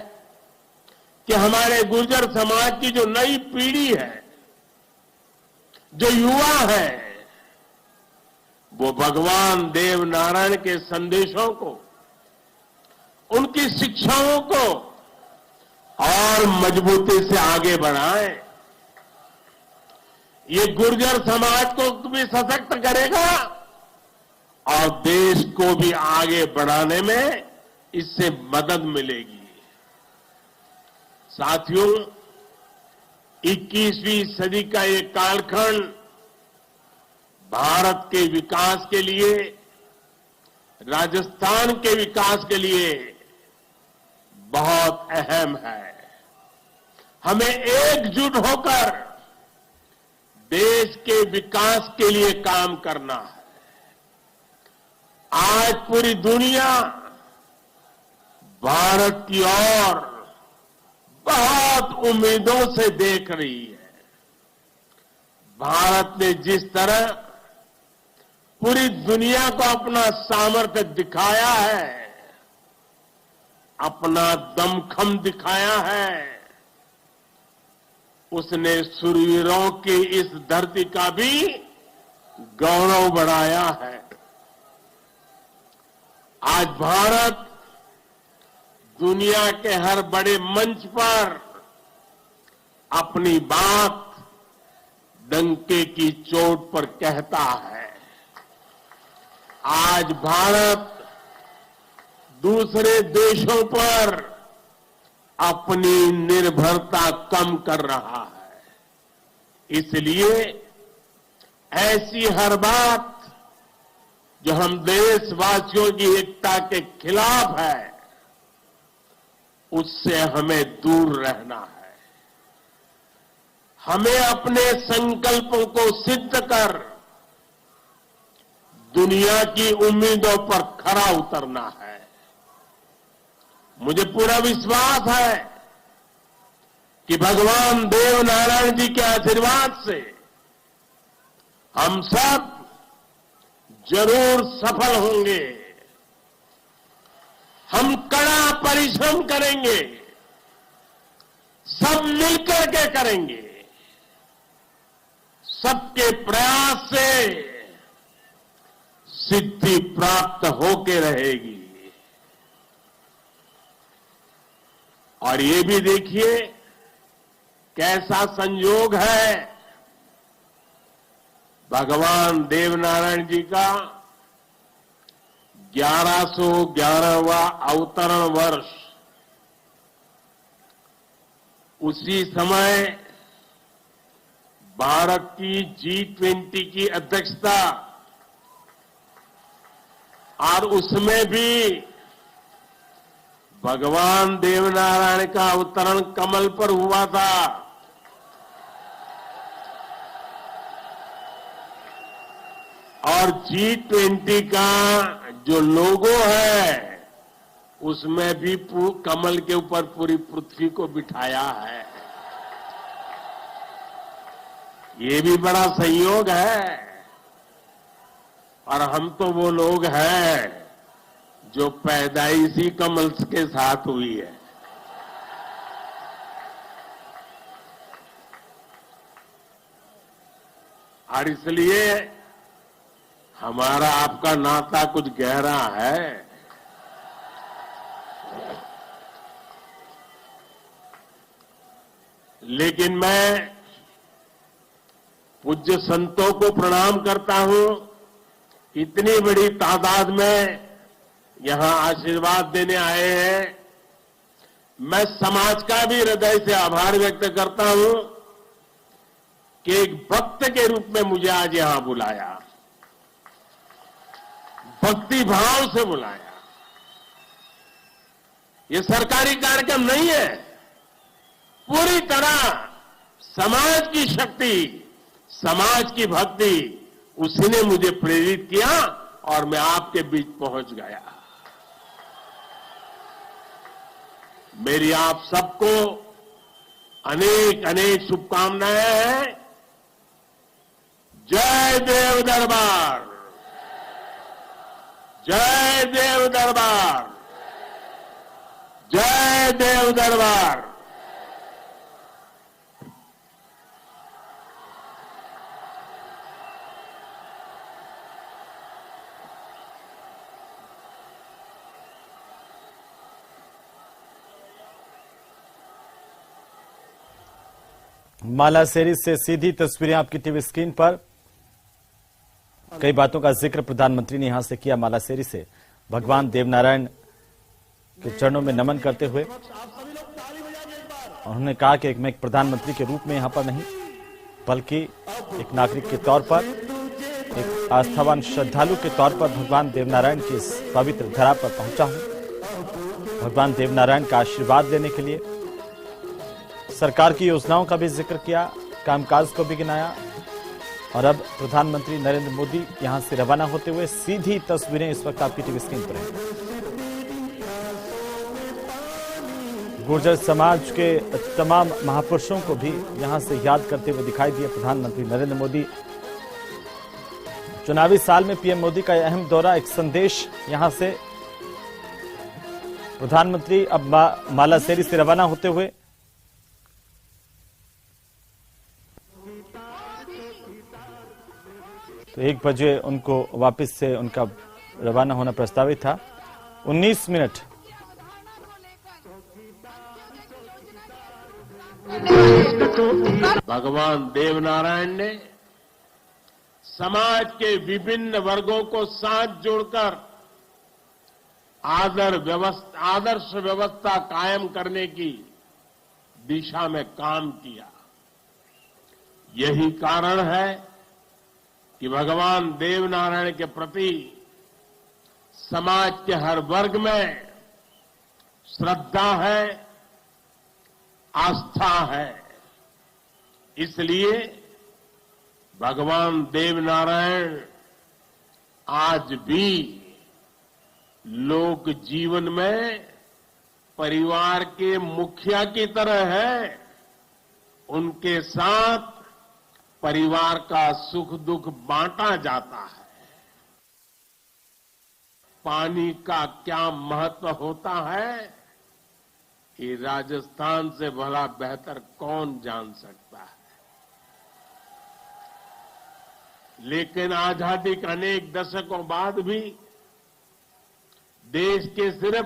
कि हमारे गुर्जर समाज की जो नई पीढ़ी है, जो युवा है, वो भगवान देव नारायण के संदेशों को, उनकी शिक्षाओं को और मजबूती से आगे बढ़ाएं। ये गुर्जर समाज को भी सशक्त करेगा और देश को भी आगे बढ़ाने में इससे मदद मिलेगी। साथियों, 21वीं सदी का ये कालखंड भारत के विकास के लिए, राजस्थान के विकास के लिए बहुत अहम है। हमें एकजुट होकर देश के विकास के लिए काम करना है। आज पूरी दुनिया भारत की ओर बहुत उम्मीदों से देख रही है। भारत ने जिस तरह पूरी दुनिया को अपना सामर्थ्य दिखाया है, अपना दमखम दिखाया है, उसने शूरवीरों की इस धरती का भी गौरव बढ़ाया है। आज भारत दुनिया के हर बड़े मंच पर अपनी बात डंके की चोट पर कहता है। आज भारत दूसरे देशों पर अपनी निर्भरता कम कर रहा है। इसलिए ऐसी हर बात जो हम देशवासियों की एकता के खिलाफ है, उससे हमें दूर रहना है। हमें अपने संकल्पों को सिद्ध कर दुनिया की उम्मीदों पर खरा उतरना है। मुझे पूरा विश्वास है कि भगवान देव नारायण जी के आशीर्वाद से हम सब जरूर सफल होंगे। हम कड़ा परिश्रम करेंगे, सब मिलकर के करेंगे। सबके प्रयास से सिद्धि प्राप्त होके रहेगी। और ये भी देखिए कैसा संयोग है, भगवान देवनारायण जी का 1111वां अवतरण वर्ष। उसी समय भारत की G20 की अध्यक्षता, और उसमें भी भगवान देवनारायण का अवतरण कमल पर हुआ था। और G20 का जो लोगो है उसमें भी कमल के ऊपर पूरी पृथ्वी को बिठाया है। ये भी बड़ा संयोग है। और हम तो वो लोग हैं जो पैदाइशी कमल के साथ हुई है। और इसलिए हमारा आपका नाता कुछ गहरा है। लेकिन मैं पूज्य संतों को प्रणाम करता हूं। इतनी बड़ी तादाद में यहां आशीर्वाद देने आए हैं। मैं समाज का भी हृदय से आभार व्यक्त करता हूं कि एक भक्त के रूप में मुझे आज यहां बुलाया, भक्ति भाव से बुलाया। ये सरकारी कार्यक्रम नहीं है। पूरी तरह समाज की शक्ति, समाज की भक्ति, उसी ने मुझे प्रेरित किया और मैं आपके बीच पहुंच गया। मेरी आप सबको अनेक अनेक शुभकामनाएं हैं। जय देव दरबार, जय देव दरबार, जय देव दरबार। मालासेरी से सीधी तस्वीरें आपकी टीवी स्क्रीन पर। कई बातों का जिक्र प्रधानमंत्री ने यहां से किया। मालासेरी से भगवान देवनारायण के चरणों में नमन करते हुए उन्होंने कहा कि मैं एक प्रधानमंत्री के रूप में यहां पर नहीं, बल्कि एक नागरिक के तौर पर, एक आस्थावान श्रद्धालु के तौर पर भगवान देवनारायण की इस पवित्र धरा पर पहुंचा हूं। भगवान देवनारायण का आशीर्वाद लेने के लिए सरकार की योजनाओं का भी जिक्र किया, कामकाज को भी गिनाया। और अब प्रधानमंत्री नरेंद्र मोदी यहां से रवाना होते हुए सीधी तस्वीरें इस वक्त आपकी टीवी स्क्रीन पर हैं। गुर्जर समाज के तमाम महापुरुषों को भी यहां से याद करते हुए दिखाई दिए प्रधानमंत्री नरेंद्र मोदी। चुनावी साल में पीएम मोदी का यह अहम दौरा, एक संदेश। यहां से प्रधानमंत्री अब मालासेरी से रवाना होते हुए तो 1 बजे उनको वापस से उनका रवाना होना प्रस्तावित था। 19 मिनट भगवान देवनारायण ने समाज के विभिन्न वर्गों को साथ जोड़कर आदर्श व्यवस्था कायम करने की दिशा में काम किया। यही कारण है कि भगवान देवनारायण के प्रति समाज के हर वर्ग में श्रद्धा है, आस्था है। इसलिए भगवान देवनारायण आज भी लोक जीवन में परिवार के मुखिया की तरह है। उनके साथ परिवार का सुख दुख बांटा जाता है। पानी का क्या महत्व होता है, ये राजस्थान से भला बेहतर कौन जान सकता है। लेकिन आजादी के अनेक दशकों बाद भी देश के सिर्फ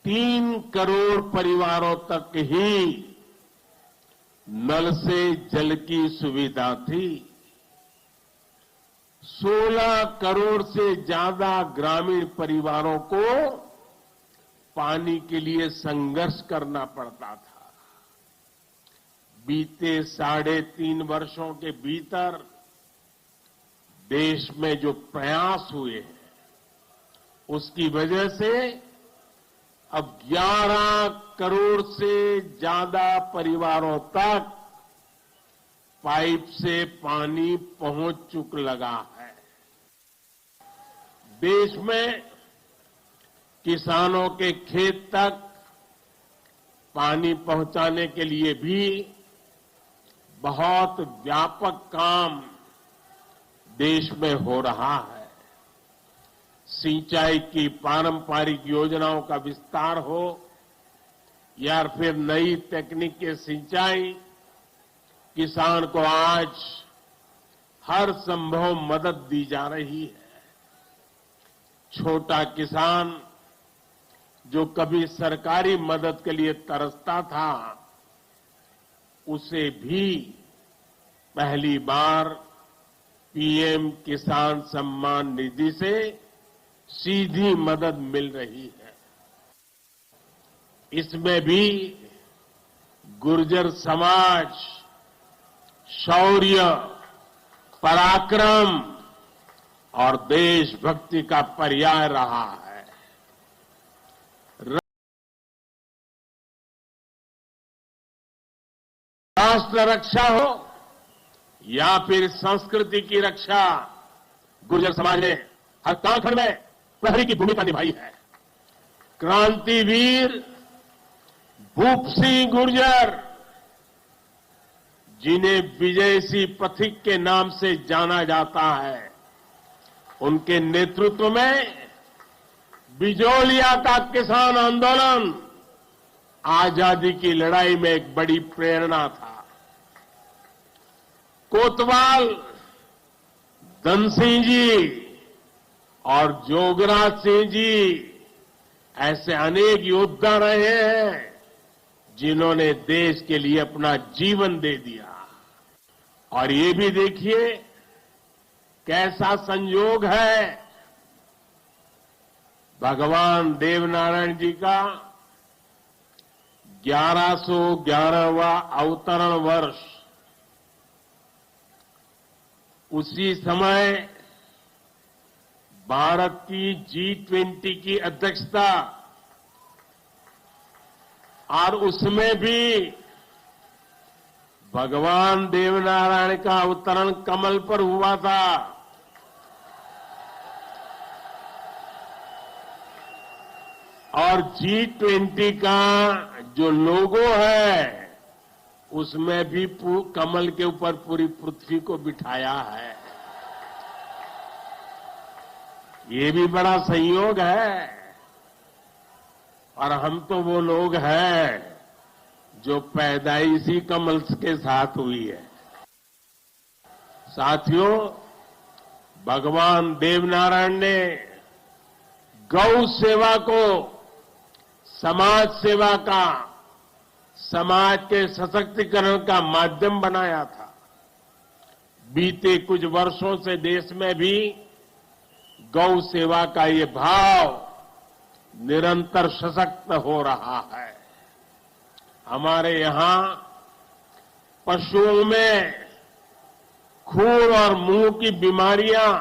3 करोड़ परिवारों तक ही नल से जल की सुविधा थी। 16 करोड़ से ज्यादा ग्रामीण परिवारों को पानी के लिए संघर्ष करना पड़ता था। बीते 3.5 वर्षों के भीतर देश में जो प्रयास हुए हैं, उसकी वजह से अब 11 करोड़ से ज्यादा परिवारों तक पाइप से पानी पहुंच लगा है। देश में किसानों के खेत तक पानी पहुंचाने के लिए भी बहुत व्यापक काम देश में हो रहा है। सिंचाई की पारंपरिक योजनाओं का विस्तार हो या फिर नई तकनीक के सिंचाई, किसान को आज हर संभव मदद दी जा रही है। छोटा किसान जो कभी सरकारी मदद के लिए तरसता था, उसे भी पहली बार पीएम किसान सम्मान निधि से सीधी मदद मिल रही है। इसमें भी गुर्जर समाज शौर्य, पराक्रम और देशभक्ति का पर्याय रहा है। राष्ट्र रक्षा हो या फिर संस्कृति की रक्षा, गुर्जर समाज ने हर कालखंड में प्रहरी की भूमिका निभाई है। क्रांतिवीर भूप सिंह गुर्जर, जिन्हें विजय सिंह पथिक के नाम से जाना जाता है, उनके नेतृत्व में बिजोलिया का किसान आंदोलन आजादी की लड़ाई में एक बड़ी प्रेरणा था। कोतवाल धन सिंह जी और जोगराज सिंह जी ऐसे अनेक योद्धा रहे हैं जिन्होंने देश के लिए अपना जीवन दे दिया। और ये भी देखिए कैसा संयोग है, भगवान देवनारायण जी का 1111वां अवतरण वर्ष, उसी समय भारत की G20 की अध्यक्षता, और उसमें भी भगवान देवनारायण का अवतरण कमल पर हुआ था। और G20 का जो लोगो है, उसमें भी कमल के ऊपर पूरी पृथ्वी को बिठाया है। ये भी बड़ा संयोग है। और हम तो वो लोग हैं जो पैदाइशी कमल के साथ हुई है। साथियों, भगवान देवनारायण ने गौ सेवा को समाज सेवा का, समाज के सशक्तिकरण का माध्यम बनाया था। बीते कुछ वर्षों से देश में भी गौ सेवा का ये भाव निरंतर सशक्त हो रहा है। हमारे यहां पशुओं में खुर और मुंह की बीमारियां,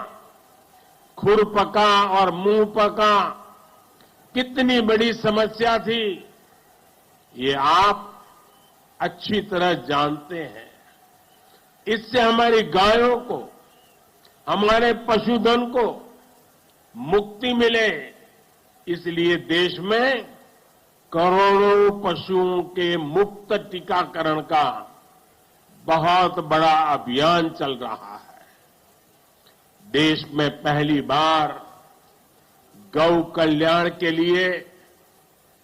खुरपका और मुंहपका कितनी बड़ी समस्या थी, ये आप अच्छी तरह जानते हैं। इससे हमारी गायों को, हमारे पशुधन को मुक्ति मिले, इसलिए देश में करोड़ों पशुओं के मुफ्त टीकाकरण का बहुत बड़ा अभियान चल रहा है। देश में पहली बार गौ कल्याण के लिए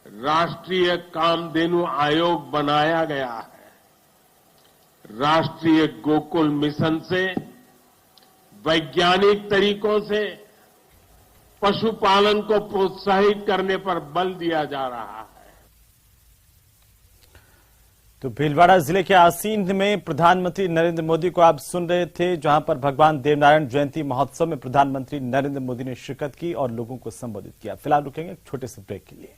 राष्ट्रीय कामधेनु आयोग बनाया गया है। राष्ट्रीय गोकुल मिशन से वैज्ञानिक तरीकों से पशुपालन को प्रोत्साहित करने पर बल दिया जा रहा है। तो भीलवाड़ा जिले के आसींद में प्रधानमंत्री नरेंद्र मोदी को आप सुन रहे थे, जहां पर भगवान देवनारायण जयंती महोत्सव में प्रधानमंत्री नरेंद्र मोदी ने शिरकत की और लोगों को संबोधित किया। फिलहाल रुकेंगे एक छोटे से ब्रेक के लिए।